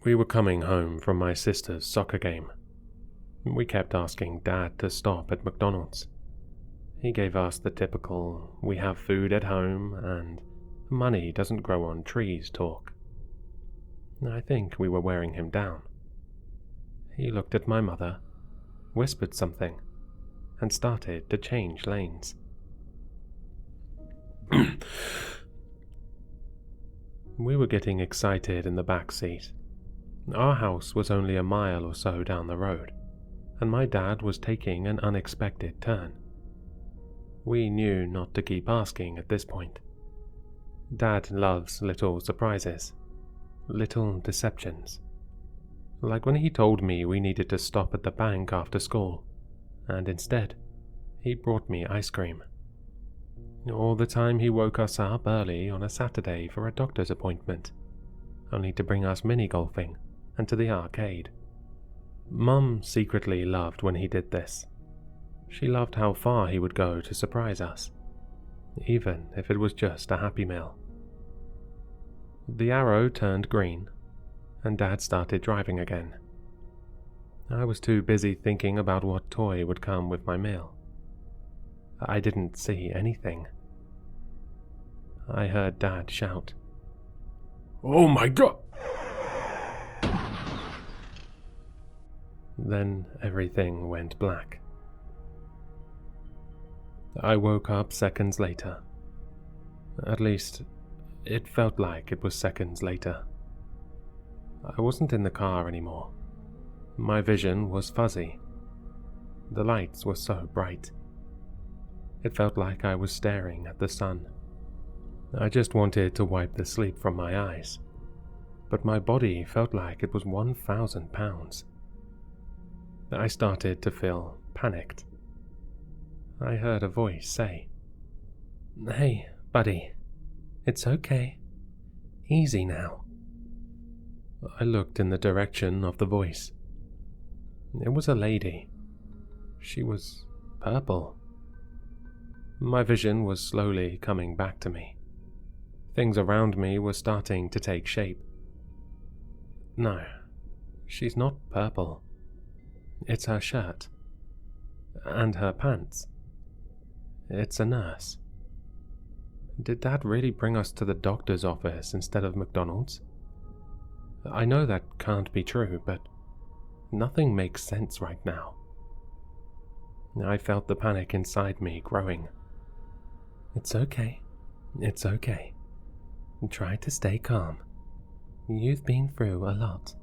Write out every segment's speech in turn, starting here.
We were coming home from my sister's soccer game. We kept asking Dad to stop at McDonald's. He gave us the typical "we have food at home" and "money doesn't grow on trees" talk. I think we were wearing him down. He looked at my mother, whispered something, and started to change lanes. We were getting excited in the back seat. Our house was only a mile or so down the road, and my dad was taking an unexpected turn. We knew not to keep asking at this point. Dad loves little surprises, little deceptions. Like when he told me we needed to stop at the bank after school, and instead, he brought me ice cream. Or the time he woke us up early on a Saturday for a doctor's appointment, only to bring us mini-golfing and to the arcade. Mum secretly loved when he did this. She loved how far he would go to surprise us, even if it was just a Happy Meal. The arrow turned green, and Dad started driving again. I was too busy thinking about what toy would come with my meal. I didn't see anything. I heard Dad shout, "Oh my God!" Then everything went black. I woke up seconds later. At least, it felt like it was seconds later. I wasn't in the car anymore. My vision was fuzzy. The lights were so bright. It felt like I was staring at the sun. I just wanted to wipe the sleep from my eyes, but my body felt like it was 1,000 pounds. I started to feel panicked. I heard a voice say, "Hey, buddy, it's okay. Easy now." I looked in the direction of the voice. It was a lady. She was purple. My vision was slowly coming back to me. Things around me were starting to take shape. No, she's not purple. It's her shirt. And her pants. It's a nurse. Did Dad really bring us to the doctor's office instead of McDonald's? I know that can't be true, but nothing makes sense right now. I felt the panic inside me growing. "It's okay. It's okay. Try to stay calm. You've been through a lot.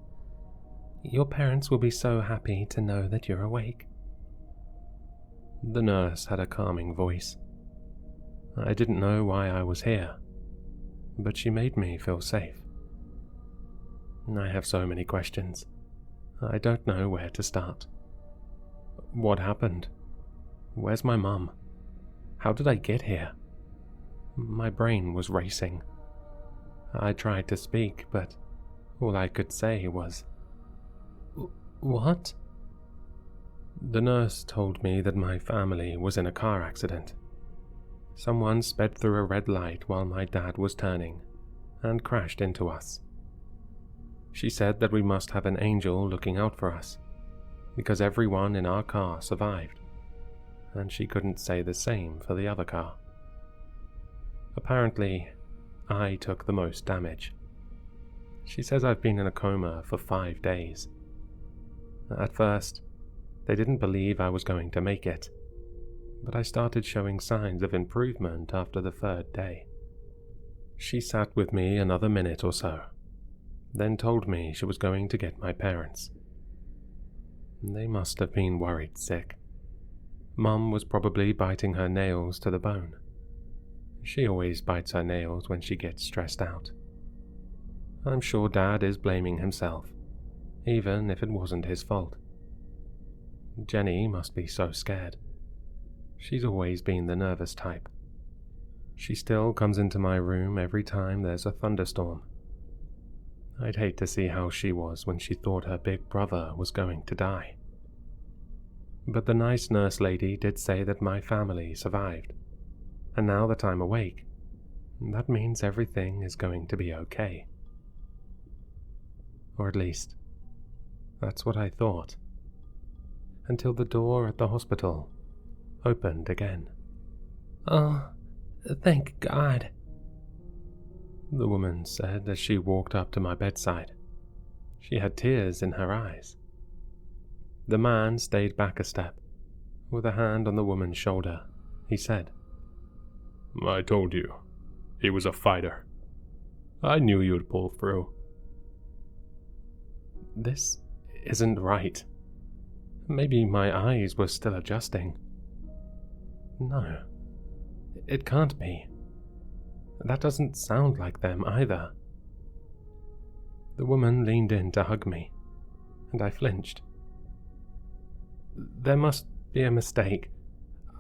Your parents will be so happy to know that you're awake." The nurse had a calming voice. I didn't know why I was here, but she made me feel safe. I have so many questions. I don't know where to start. What happened? Where's my mum? How did I get here? My brain was racing. I tried to speak, but all I could say was, "What?" The nurse told me that my family was in a car accident. Someone sped through a red light while my dad was turning and crashed into us. She said that we must have an angel looking out for us, because everyone in our car survived, and she couldn't say the same for the other car. Apparently, I took the most damage. She says I've been in a coma for 5 days. At first, they didn't believe I was going to make it, but I started showing signs of improvement after the 3rd day. She sat with me another minute or so, then told me she was going to get my parents. They must have been worried sick. Mum was probably biting her nails to the bone. She always bites her nails when she gets stressed out. I'm sure Dad is blaming himself, even if it wasn't his fault. Jenny must be so scared. She's always been the nervous type. She still comes into my room every time there's a thunderstorm. I'd hate to see how she was when she thought her big brother was going to die. But the nice nurse lady did say that my family survived, and now that I'm awake, that means everything is going to be okay. Or at least, that's what I thought. Until the door at the hospital opened again. "Oh, thank God," the woman said as she walked up to my bedside. She had tears in her eyes. The man stayed back a step. With a hand on the woman's shoulder, he said, "I told you, he was a fighter. I knew you'd pull through." This isn't right. Maybe my eyes were still adjusting. No, it can't be. That doesn't sound like them either. The woman leaned in to hug me, and I flinched. There must be a mistake.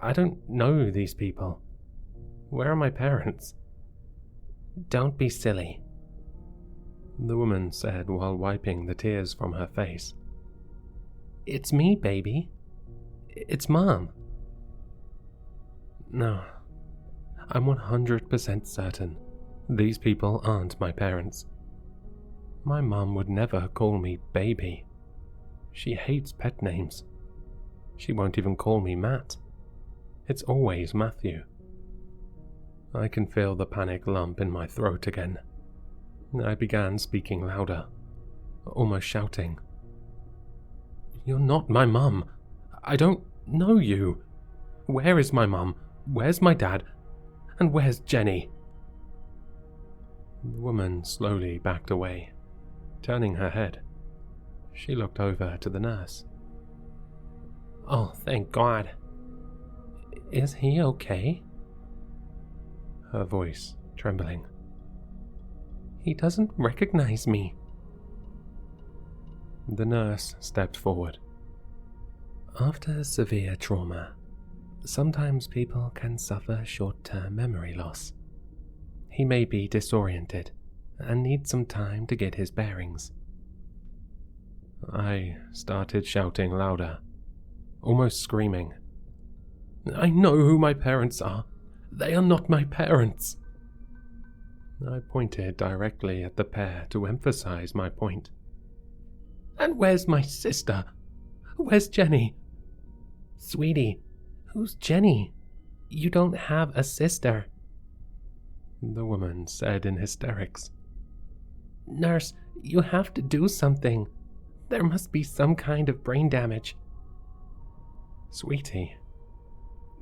I don't know these people. Where are my parents? "Don't be silly," the woman said while wiping the tears from her face. "It's me, baby. It's Mom." No, I'm 100% certain these people aren't my parents. My mum would never call me baby. She hates pet names. She won't even call me Matt. It's always Matthew. I can feel the panic lump in my throat again. I began speaking louder, almost shouting. "You're not my mum. I don't know you. Where is my mum? Where's my dad? And where's Jenny?" The woman slowly backed away, turning her head. She looked over to the nurse. "Oh, thank God. Is he okay?" Her voice trembling. "He doesn't recognize me." The nurse stepped forward. "After severe trauma, sometimes people can suffer short-term memory loss. He may be disoriented and need some time to get his bearings." I started shouting louder, almost screaming. "I know who my parents are. They are not my parents." I pointed directly at the pair to emphasize my point. "And where's my sister? Where's Jenny?" "Sweetie, who's Jenny? You don't have a sister," the woman said in hysterics. "Nurse, you have to do something. There must be some kind of brain damage." "Sweetie."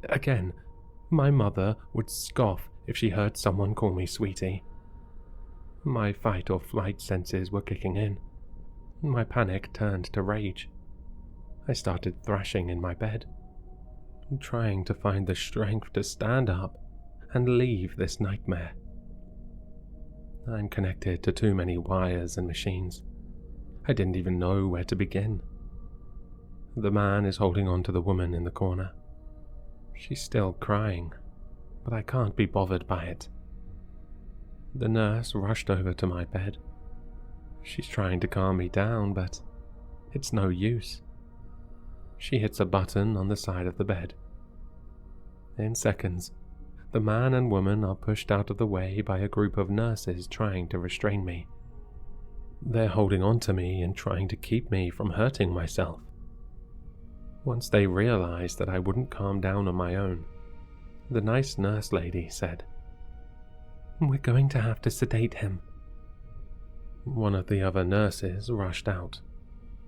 Again, my mother would scoff if she heard someone call me sweetie. My fight or flight senses were kicking in. My panic turned to rage. I started thrashing in my bed, trying to find the strength to stand up and leave this nightmare. I'm connected to too many wires and machines. I didn't even know where to begin. The man is holding on to the woman in the corner. She's still crying, but I can't be bothered by it. The nurse rushed over to my bed. She's trying to calm me down, but it's no use. She hits a button on the side of the bed. In seconds, the man and woman are pushed out of the way by a group of nurses trying to restrain me. They're holding on to me and trying to keep me from hurting myself. Once they realized that I wouldn't calm down on my own, the nice nurse lady said, "We're going to have to sedate him." One of the other nurses rushed out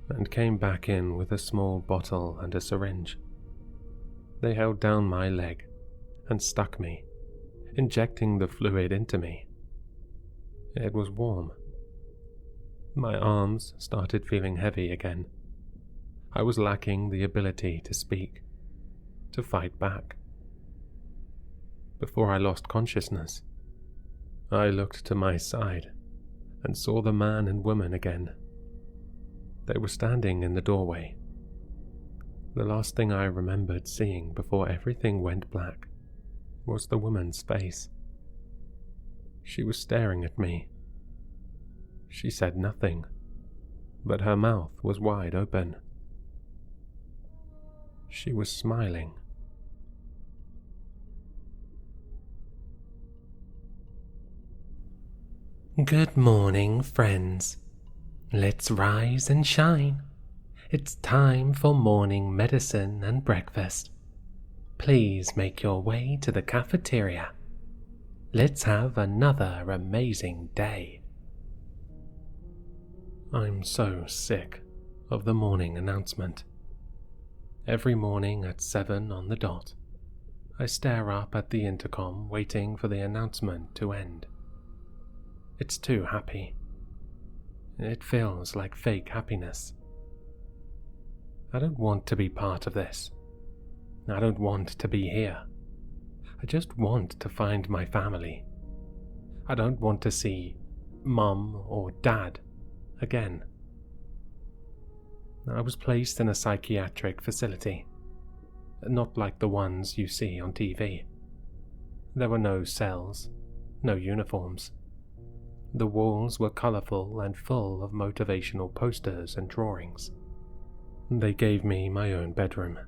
and came back in with a small bottle and a syringe. They held down my leg and stuck me, injecting the fluid into me. It was warm. My arms started feeling heavy again. I was lacking the ability to speak, to fight back. Before I lost consciousness, I looked to my side and saw the man and woman again. They were standing in the doorway. The last thing I remembered seeing before everything went black was the woman's face. She was staring at me. She said nothing, but her mouth was wide open. She was smiling. "Good morning, friends. Let's rise and shine. It's time for morning medicine and breakfast. Please make your way to the cafeteria. Let's have another amazing day. I'm so sick of the morning announcement. Every morning at 7 on the dot, I stare up at the intercom waiting for the announcement to end. It's too happy. It feels like fake happiness. I don't want to be part of this. I don't want to be here. I just want to find my family. I don't want to see Mum or Dad again. I was placed in a psychiatric facility, not like the ones you see on TV. There were no cells, no uniforms. The walls were colourful and full of motivational posters and drawings. They gave me my own bedroom.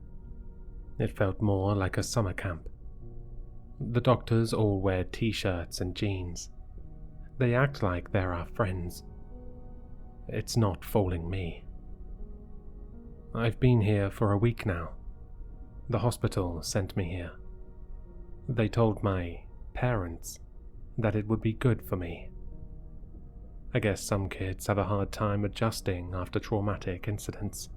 It felt more like a summer camp. The doctors all wear t-shirts and jeans. They act like they're our friends. It's not fooling me. I've been here for a week now. The hospital sent me here. They told my parents that it would be good for me. I guess some kids have a hard time adjusting after traumatic incidents.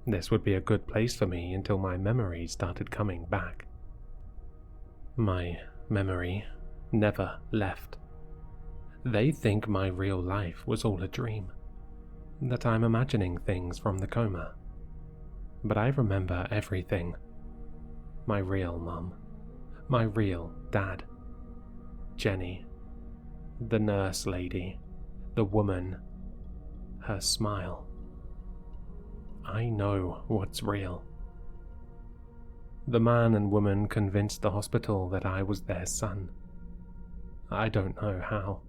This would be a good place for me until my memory started coming back. My memory never left. They think my real life was all a dream, that I'm imagining things from the coma. But I remember everything. My real mum, my real dad, Jenny, the nurse lady, the woman, her smile. I know what's real. The man and woman convinced the hospital that I was their son. I don't know how.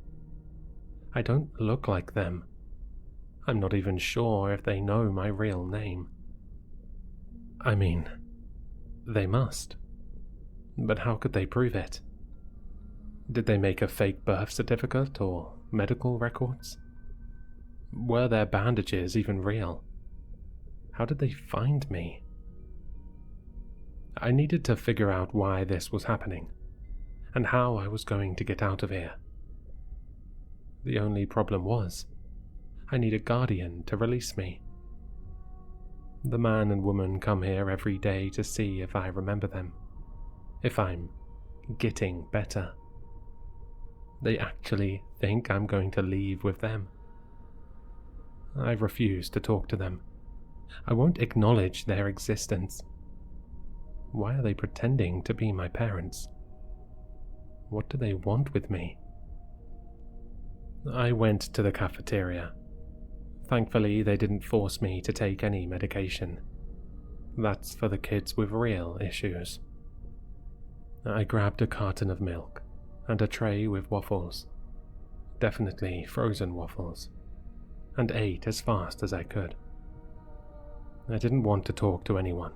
I don't look like them. I'm not even sure if they know my real name. I mean, they must. But how could they prove it? Did they make a fake birth certificate or medical records? Were their bandages even real? How did they find me? I needed to figure out why this was happening, and how I was going to get out of here. The only problem was, I need a guardian to release me. The man and woman come here every day to see if I remember them, if I'm getting better. They actually think I'm going to leave with them. I refuse to talk to them. I won't acknowledge their existence. Why are they pretending to be my parents? What do they want with me? I went to the cafeteria. Thankfully, they didn't force me to take any medication. That's for the kids with real issues. I grabbed a carton of milk and a tray with waffles, definitely frozen waffles, and ate as fast as I could. I didn't want to talk to anyone.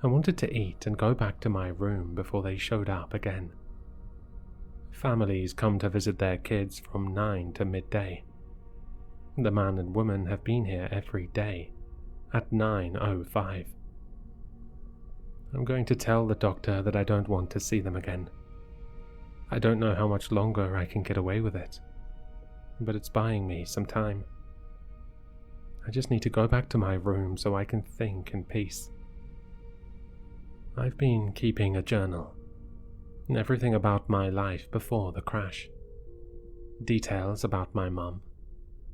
I wanted to eat and go back to my room before they showed up again. Families come to visit their kids from 9 to midday. The man and woman have been here every day at 9:05. I'm going to tell the doctor that I don't want to see them again. I don't know how much longer I can get away with it, but it's buying me some time. I just need to go back to my room so I can think in peace. I've been keeping a journal. Everything about my life before the crash. Details about my mum,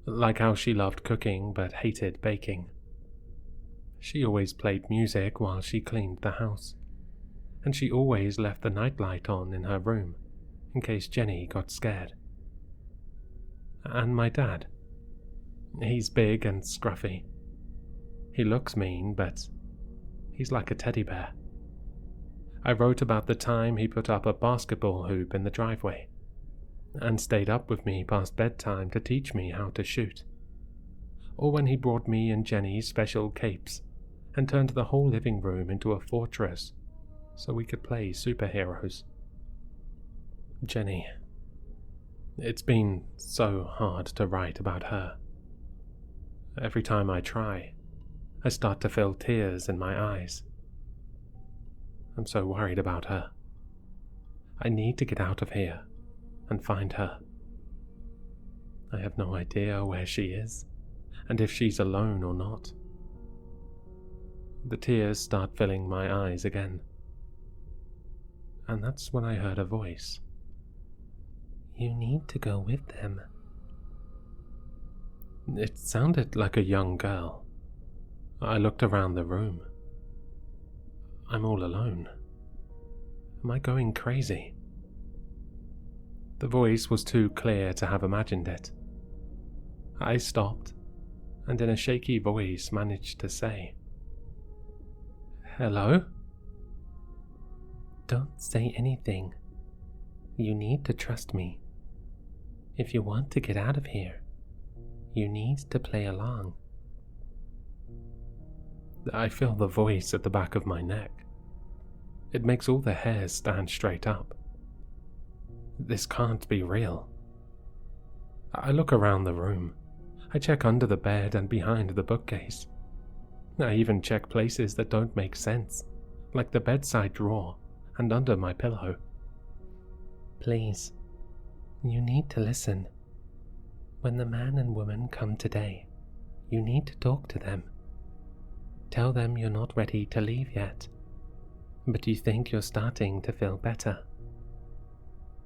like how she loved cooking but hated baking. She always played music while she cleaned the house, and she always left the nightlight on in her room in case Jenny got scared. And my dad. He's big and scruffy. He looks mean, but he's like a teddy bear. I wrote about the time he put up a basketball hoop in the driveway and stayed up with me past bedtime to teach me how to shoot. Or when he brought me and Jenny special capes and turned the whole living room into a fortress so we could play superheroes. Jenny. It's been so hard to write about her. Every time I try, I start to feel tears in my eyes. I'm so worried about her. I need to get out of here and find her. I have no idea where she is, and if she's alone or not. The tears start filling my eyes again. And that's when I heard a voice. You need to go with them. It sounded like a young girl. I looked around the room. I'm all alone. Am I going crazy? The voice was too clear to have imagined it. I stopped, and in a shaky voice managed to say, "Hello?" Don't say anything. You need to trust me. If you want to get out of here, you need to play along. I feel the voice at the back of my neck. It makes all the hairs stand straight up. This can't be real. I look around the room. I check under the bed and behind the bookcase. I even check places that don't make sense, like the bedside drawer and under my pillow. Please, you need to listen. When the man and woman come today, you need to talk to them. Tell them you're not ready to leave yet, but you think you're starting to feel better.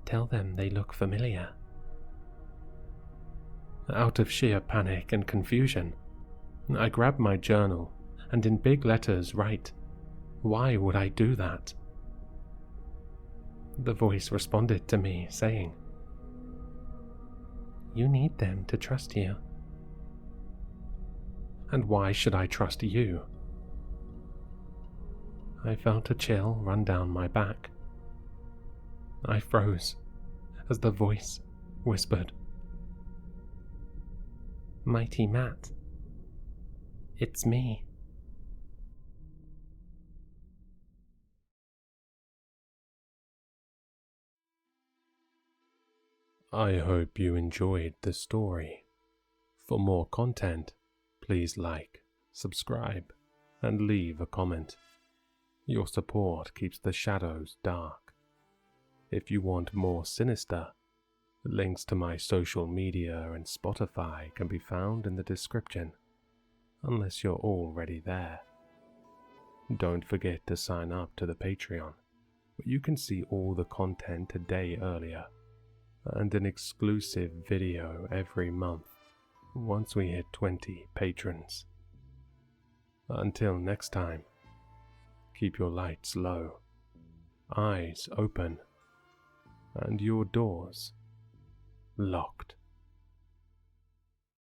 Tell them they look familiar. Out of sheer panic and confusion, I grab my journal and in big letters write, "Why would I do that?" The voice responded to me saying, You need them to trust you. "And why should I trust you?" I felt a chill run down my back. I froze as the voice whispered, Mighty Matt, it's me. I hope you enjoyed the story. For more content, please like, subscribe, and leave a comment. Your support keeps the shadows dark. If you want more Sinister, links to my social media and Spotify can be found in the description, unless you're already there. Don't forget to sign up to the Patreon, where you can see all the content a day earlier, and an exclusive video every month once we hit 20 patrons. Until next time, keep your lights low, eyes open, and your doors locked.